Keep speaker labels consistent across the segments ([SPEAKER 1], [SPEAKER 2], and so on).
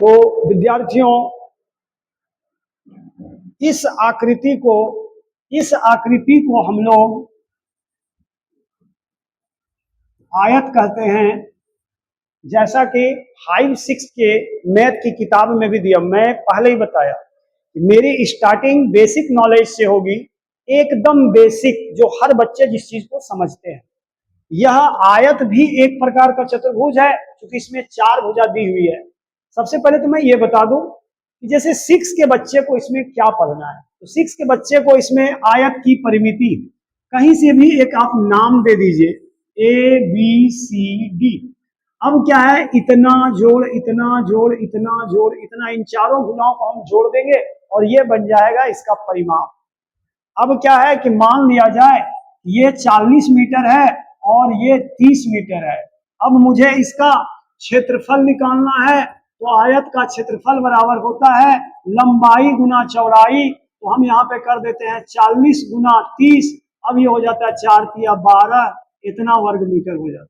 [SPEAKER 1] तो विद्यार्थियों, इस आकृति को हम लोग आयत कहते हैं। जैसा कि 5-6 के मैथ की किताब में भी दिया, मैं पहले ही बताया कि मेरी स्टार्टिंग बेसिक नॉलेज से होगी, एकदम बेसिक, जो हर बच्चे जिस चीज को समझते हैं। यह आयत भी एक प्रकार का चतुर्भुज है, क्योंकि इसमें 4 भुजा दी हुई है। सबसे पहले तो मैं ये बता दूं कि जैसे 6 के बच्चे को इसमें क्या पढ़ना है, तो 6 के बच्चे को इसमें आयत की परिमिति कहीं से भी एक आप नाम दे दीजिए, ABCD। अब क्या है, इतना जोड़ इतना जोड़ इतना जोड़ इतना, इन चारों भुजाओं को हम जोड़ देंगे और ये बन जाएगा इसका परिमाप। अब क्या है कि मान लिया जाए ये 40 मीटर है और ये 30 मीटर है। अब मुझे इसका क्षेत्रफल निकालना है, तो आयत का क्षेत्रफल बराबर होता है लंबाई गुना चौड़ाई। तो हम यहाँ पे कर देते हैं 40 गुना 30। अब ये हो जाता है 4 तिया 12, इतना वर्ग मीटर हो जाता है।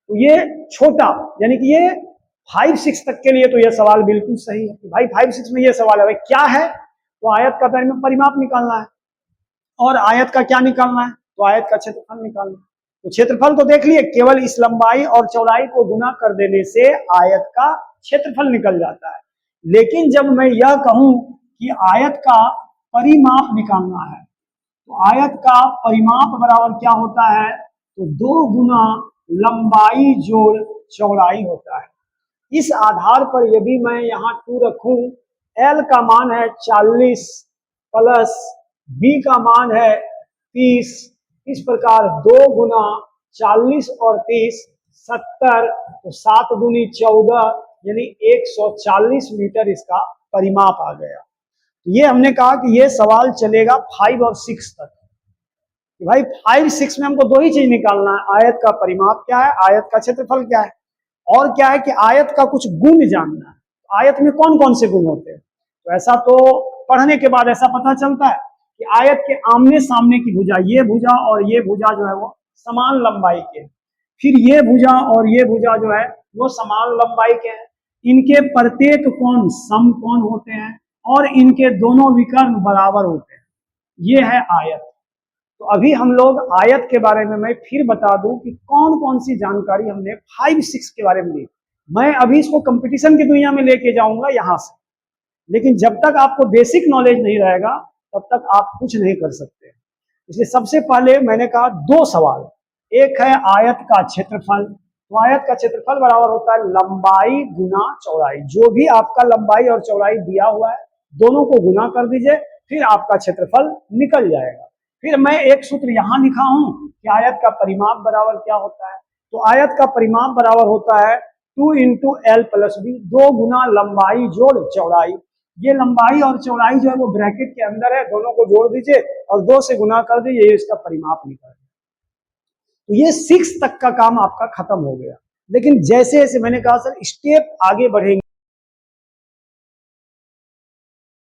[SPEAKER 1] तो ये छोटा, यानी कि ये 5-6 तक के लिए तो ये सवाल बिल्कुल सही है। भाई 5-6 में ये सवाल है, भाई क्या है, तो आयत का परिमाप निकालना है। और आयत का क्या निकालना है, तो आयत का क्षेत्रफल निकालना है। तो क्षेत्रफल तो देख लिए, केवल इस लंबाई और चौड़ाई को गुना कर देने से आयत का क्षेत्रफल निकल जाता है। लेकिन जब मैं यह कहूं कि आयत का परिमाप निकालना है, तो आयत का परिमाप बराबर क्या होता है, तो 2 गुना लंबाई जोड़ चौड़ाई होता है। इस आधार पर यदि मैं यहाँ 2 रखूं, L का मान है 40 प्लस B का मान है 30, इस प्रकार 2 गुना 40 और 30 70, तो 7 दूनी 14, यानी 140 मीटर इसका परिमाप आ गया। तो ये हमने कहा कि ये सवाल चलेगा 5 और 6 तक। भाई 5-6 में हमको 2 ही चीज निकालना है, आयत का परिमाप क्या है, आयत का क्षेत्रफल क्या है, और क्या है कि आयत का कुछ गुण जानना है। आयत में कौन कौन से गुण होते हैं, तो ऐसा तो पढ़ने के बाद ऐसा पता चलता है कि आयत के आमने सामने की भुजा, ये भुजा और ये भुजा जो है वो समान लंबाई के, फिर ये भुजा और ये भुजा जो है वो समान लंबाई के हैं। इनके प्रत्येक कोण समकोण होते हैं और इनके दोनों विकर्ण बराबर होते हैं। ये है आयत। तो अभी हम लोग आयत के बारे में मैं फिर बता दूं कि कौन कौन सी जानकारी हमने 5-6 के बारे में ली। मैं अभी इसको कंपटीशन की दुनिया में लेके जाऊंगा यहां से, लेकिन जब तक आपको बेसिक नॉलेज नहीं रहेगा तब तक आप कुछ नहीं कर सकते। इसलिए सबसे पहले मैंने कहा 2 सवाल, एक है आयत का क्षेत्रफल। तो आयत का क्षेत्रफल बराबर होता है लंबाई गुना चौड़ाई। जो भी आपका लंबाई और चौड़ाई दिया हुआ है दोनों को गुना कर दीजिए, फिर आपका क्षेत्रफल निकल जाएगा। फिर मैं एक सूत्र यहां लिखा हूं कि आयत का परिमाप बराबर क्या होता है, तो आयत का परिमाप बराबर होता है 2 इंटू L प्लस B, 2 गुना लंबाई जोड़ चौड़ाई। ये लंबाई और चौड़ाई जो है वो ब्रैकेट के अंदर है, दोनों को जोड़ दीजिए और 2 से गुना कर दीजिए, ये इसका परिमाप निकल गया। तो ये 6 तक का काम आपका खत्म हो गया। लेकिन जैसे जैसे मैंने कहा सर स्टेप आगे बढ़ेंगे